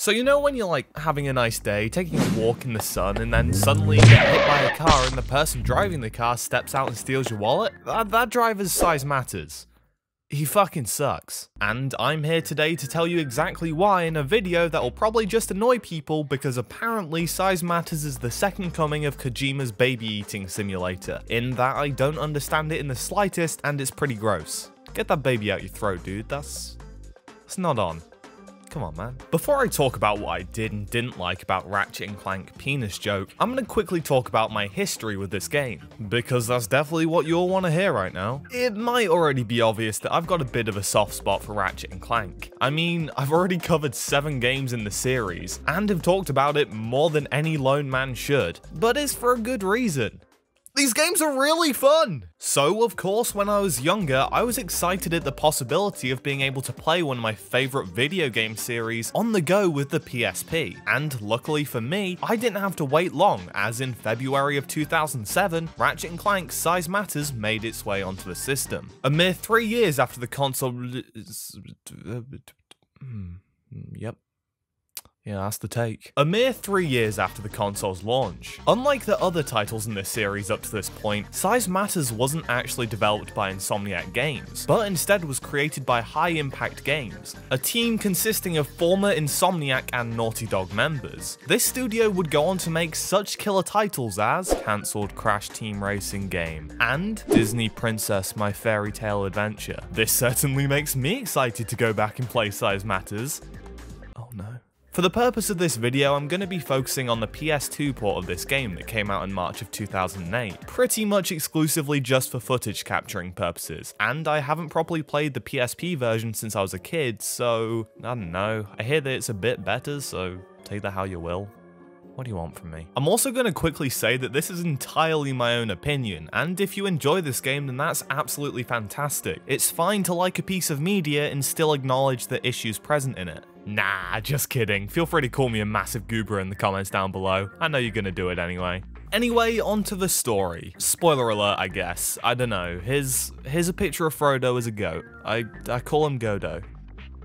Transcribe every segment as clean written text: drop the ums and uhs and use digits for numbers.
So you know when you're like having a nice day, taking a walk in the sun, and then suddenly you get hit by a car and the person driving the car steps out and steals your wallet? That driver's size matters. He fucking sucks. And I'm here today to tell you exactly why in a video that will probably just annoy people, because apparently Size Matters is the second coming of Kojima's baby eating simulator, in that I don't understand it in the slightest and it's pretty gross. Get that baby out your throat, dude. That's not on. Come on, man. Before I talk about what I did and didn't like about Ratchet and Clank penis joke, I'm gonna quickly talk about my history with this game, because that's definitely what you'll want to hear right now. It might already be obvious that I've got a bit of a soft spot for Ratchet and Clank. I mean, I've already covered 7 games in the series, and have talked about it more than any lone man should, but it's for a good reason. These games are really fun! So, of course, when I was younger, I was excited at the possibility of being able to play one of my favourite video game series on the go with the PSP. And luckily for me, I didn't have to wait long, as in February of 2007, Ratchet and Clank Size Matters made its way onto the system. A mere 3 years after the console... Yep. Yeah, that's the take. A mere 3 years after the console's launch. Unlike the other titles in this series up to this point, Size Matters wasn't actually developed by Insomniac Games, but instead was created by High Impact Games, a team consisting of former Insomniac and Naughty Dog members. This studio would go on to make such killer titles as cancelled Crash Team Racing game and Disney Princess My Fairy Tale Adventure. This certainly makes me excited to go back and play Size Matters. Oh no. For the purpose of this video, I'm going to be focusing on the PS2 port of this game that came out in March of 2008, pretty much exclusively just for footage capturing purposes, and I haven't properly played the PSP version since I was a kid, so I don't know. I hear that it's a bit better, so take that how you will. What do you want from me? I'm also going to quickly say that this is entirely my own opinion, and if you enjoy this game then that's absolutely fantastic. It's fine to like a piece of media and still acknowledge the issues present in it. Nah, just kidding. Feel free to call me a massive goober in the comments down below. I know you're gonna do it anyway. Anyway, onto the story. Spoiler alert, I guess. I don't know. Here's a picture of Frodo as a goat. I call him Godo.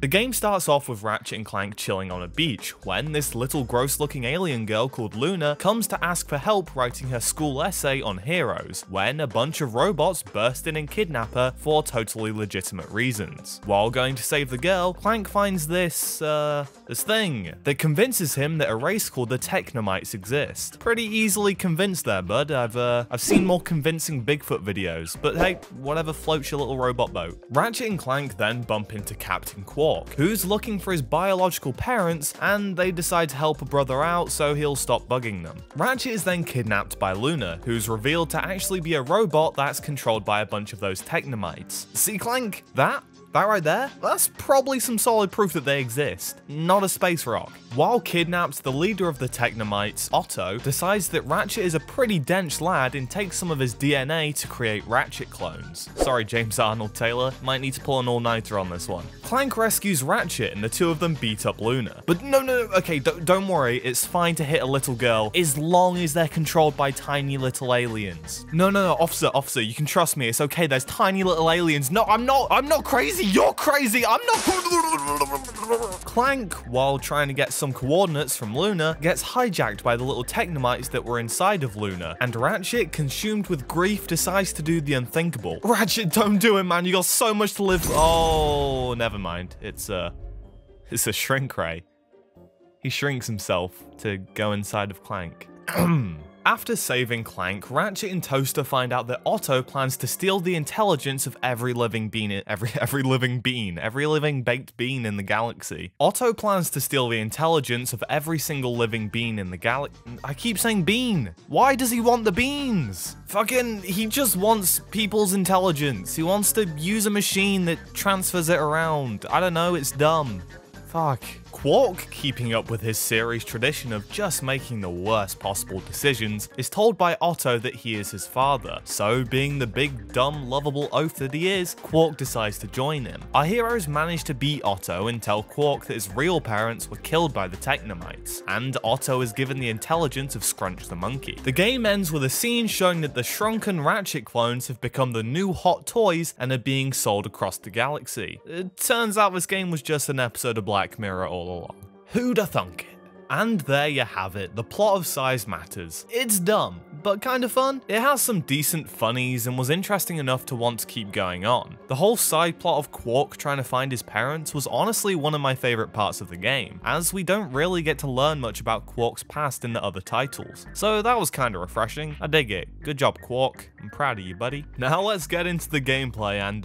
The game starts off with Ratchet and Clank chilling on a beach, when this little gross-looking alien girl called Luna comes to ask for help writing her school essay on heroes, when a bunch of robots burst in and kidnap her for totally legitimate reasons. While going to save the girl, Clank finds this thing that convinces him that a race called the Technomites exist. Pretty easily convinced there, bud. I've seen more convincing Bigfoot videos, but hey, whatever floats your little robot boat. Ratchet and Clank then bump into Captain Quark, who's looking for his biological parents, and they decide to help a brother out so he'll stop bugging them. Ratchet is then kidnapped by Luna, who's revealed to actually be a robot that's controlled by a bunch of those Technomites. See, Clank? That right there? That's probably some solid proof that they exist, not a space rock. While kidnapped, the leader of the Technomites, Otto, decides that Ratchet is a pretty dense lad and takes some of his DNA to create Ratchet clones. Sorry, James Arnold Taylor, might need to pull an all-nighter on this one. Clank rescues Ratchet and the two of them beat up Luna. But no, okay, don't worry, it's fine to hit a little girl as long as they're controlled by tiny little aliens. No, officer, you can trust me, it's okay, there's tiny little aliens. No, I'm not crazy. You're crazy! I'm not. Clank, while trying to get some coordinates from Luna, gets hijacked by the little Technomites that were inside of Luna, and Ratchet, consumed with grief, decides to do the unthinkable. Ratchet, don't do it, man. You got so much to live. Oh, never mind. It's a shrink ray. He shrinks himself to go inside of Clank. After saving Clank, Ratchet and Toaster find out that Otto plans to steal the intelligence of every living baked bean in the galaxy. Otto plans to steal the intelligence of every single living bean in the galaxy. I keep saying bean. Why does he want the beans? Fucking, he just wants people's intelligence. He wants to use a machine that transfers it around. I don't know, it's dumb. Fuck. Quark, keeping up with his series tradition of just making the worst possible decisions, is told by Otto that he is his father, so being the big, dumb, lovable oaf that he is, Quark decides to join him. Our heroes manage to beat Otto and tell Quark that his real parents were killed by the Technomites, and Otto is given the intelligence of Scrunch the monkey. The game ends with a scene showing that the shrunken Ratchet clones have become the new hot toys and are being sold across the galaxy. It turns out this game was just an episode of Black Mirror all along. Who'da thunk it? And there you have it, the plot of Size Matters. It's dumb, but kinda fun. It has some decent funnies and was interesting enough to want to keep going on. The whole side plot of Quark trying to find his parents was honestly one of my favourite parts of the game, as we don't really get to learn much about Quark's past in the other titles. So that was kinda refreshing. I dig it. Good job, Quark. I'm proud of you, buddy. Now let's get into the gameplay and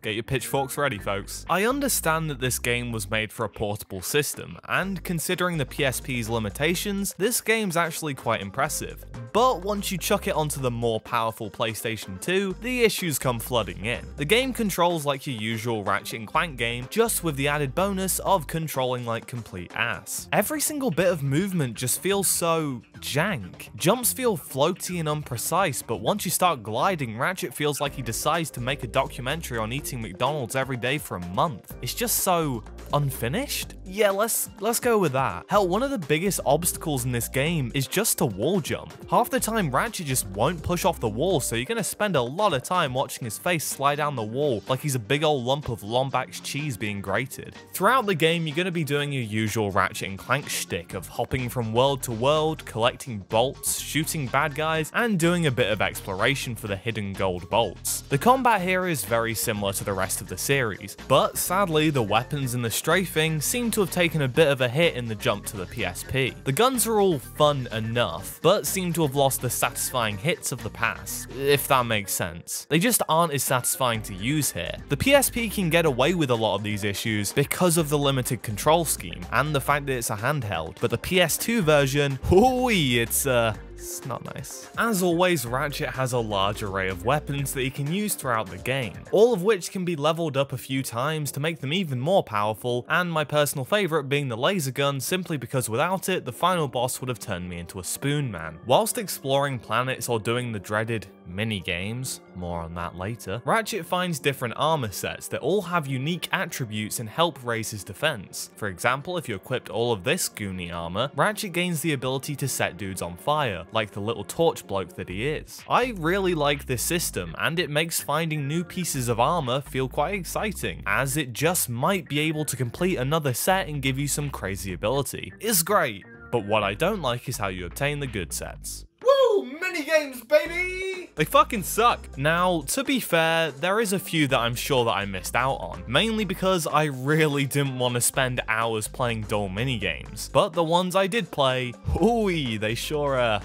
get your pitchforks ready, folks. I understand that this game was made for a portable system, and considering the PSP's limitations, this game's actually quite impressive. But once you chuck it onto the more powerful PlayStation 2, the issues come flooding in. The game controls like your usual Ratchet and Clank game, just with the added bonus of controlling like complete ass. Every single bit of movement just feels so jank. Jumps feel floaty and unprecise, but once you start gliding, Ratchet feels like he decides to make a documentary on eating McDonald's every day for a month. It's just so unfinished? Yeah, let's go with that. Hell, one of the biggest obstacles in this game is just a wall jump. Half the time Ratchet just won't push off the wall, so you're gonna spend a lot of time watching his face slide down the wall like he's a big old lump of Lombax cheese being grated. Throughout the game, you're gonna be doing your usual Ratchet and Clank shtick of hopping from world to world, collecting bolts, shooting bad guys, and doing a bit of exploration for the hidden gold bolts. The combat here is very similar to the rest of the series, but sadly the weapons and the strafing seem to have taken a bit of a hit in the jump to the PSP. The guns are all fun enough, but seem to have lost the satisfying hits of the past, if that makes sense. They just aren't as satisfying to use here. The PSP can get away with a lot of these issues because of the limited control scheme and the fact that it's a handheld, but the PS2 version, it's not nice. As always, Ratchet has a large array of weapons that he can use throughout the game, all of which can be leveled up a few times to make them even more powerful, and my personal favourite being the laser gun simply because without it, the final boss would have turned me into a spoon man. Whilst exploring planets or doing the dreaded mini-games, more on that later, Ratchet finds different armor sets that all have unique attributes and help raise his defense. For example, if you equipped all of this Goonie armor, Ratchet gains the ability to set dudes on fire, like the little torch bloke that he is. I really like this system, and it makes finding new pieces of armor feel quite exciting, as it just might be able to complete another set and give you some crazy ability. It's great, but what I don't like is how you obtain the good sets. Woo! Minigames, baby! They fucking suck. Now, to be fair, there is a few that I'm sure that I missed out on, mainly because I really didn't want to spend hours playing dull minigames. But the ones I did play, ooh, they sure are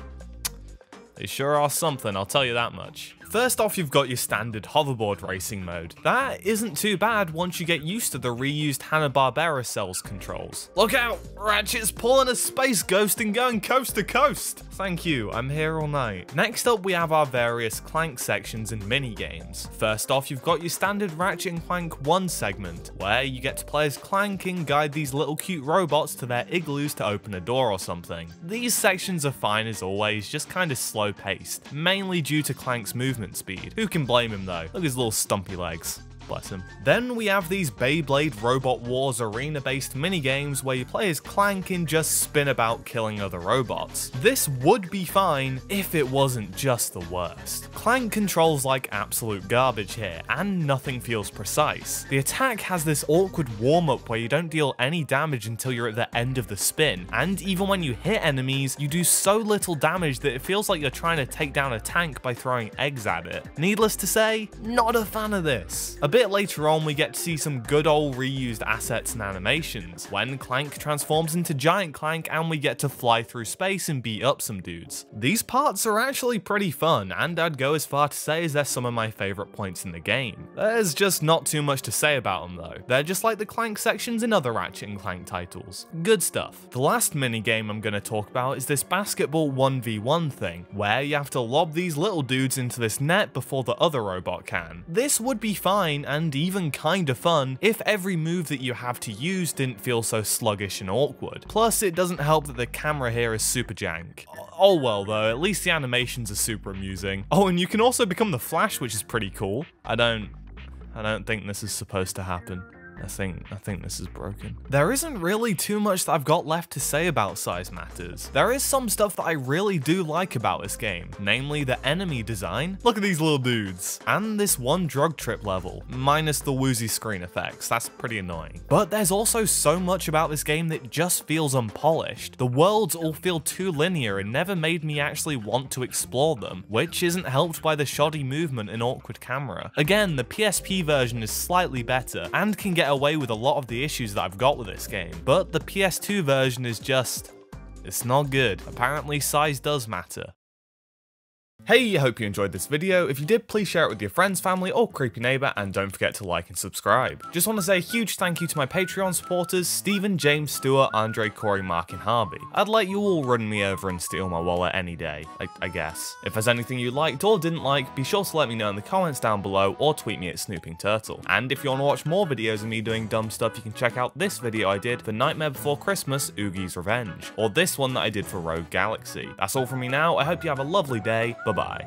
something, I'll tell you that much. First off, you've got your standard hoverboard racing mode. That isn't too bad once you get used to the reused Hanna-Barbera cells controls. Look out! Ratchet's pulling a space ghost and going coast to coast! Thank you, I'm here all night. Next up, we have our various Clank sections and mini-games. First off, you've got your standard Ratchet and Clank 1 segment, where you get to play as Clank and guide these little cute robots to their igloos to open a door or something. These sections are fine as always, just kinda slow paced, mainly due to Clank's movement speed. Who can blame him though? Look at his little stumpy legs. Bless him. Then we have these Beyblade Robot Wars arena-based minigames where you play as Clank and just spin about killing other robots. This would be fine if it wasn't just the worst. Clank controls like absolute garbage here, and nothing feels precise. The attack has this awkward warm-up where you don't deal any damage until you're at the end of the spin, and even when you hit enemies, you do so little damage that it feels like you're trying to take down a tank by throwing eggs at it. Needless to say, not a fan of this. A bit later on, we get to see some good old reused assets and animations, when Clank transforms into Giant Clank and we get to fly through space and beat up some dudes. These parts are actually pretty fun, and I'd go as far to say as they're some of my favourite points in the game. There's just not too much to say about them though. They're just like the Clank sections in other Ratchet and Clank titles. Good stuff. The last minigame I'm going to talk about is this basketball 1v1 thing, where you have to lob these little dudes into this net before the other robot can. This would be fine and even kinda fun if every move that you have to use didn't feel so sluggish and awkward. Plus, it doesn't help that the camera here is super jank. Oh well though, at least the animations are super amusing. Oh, and you can also become the Flash, which is pretty cool. I don't think this is supposed to happen. I think this is broken. There isn't really too much that I've got left to say about Size Matters. There is some stuff that I really do like about this game, namely the enemy design. Look at these little dudes. And this one drug trip level, minus the woozy screen effects. That's pretty annoying. But there's also so much about this game that just feels unpolished. The worlds all feel too linear and never made me actually want to explore them, which isn't helped by the shoddy movement and awkward camera. Again, the PSP version is slightly better and can get away with a lot of the issues that I've got with this game, but the PS2 version is just, it's not good. Apparently size does matter. Hey, I hope you enjoyed this video. If you did, please share it with your friends, family, or creepy neighbor, and don't forget to like and subscribe. Just want to say a huge thank you to my Patreon supporters, Stephen, James, Stewart, Andre, Corey, Mark, and Harvey. I'd let you all run me over and steal my wallet any day, I guess. If there's anything you liked or didn't like, be sure to let me know in the comments down below, or tweet me at Snooping Turtle. And if you want to watch more videos of me doing dumb stuff, you can check out this video I did for Nightmare Before Christmas, Oogie's Revenge, or this one that I did for Rogue Galaxy. That's all from me now. I hope you have a lovely day. Bye-bye.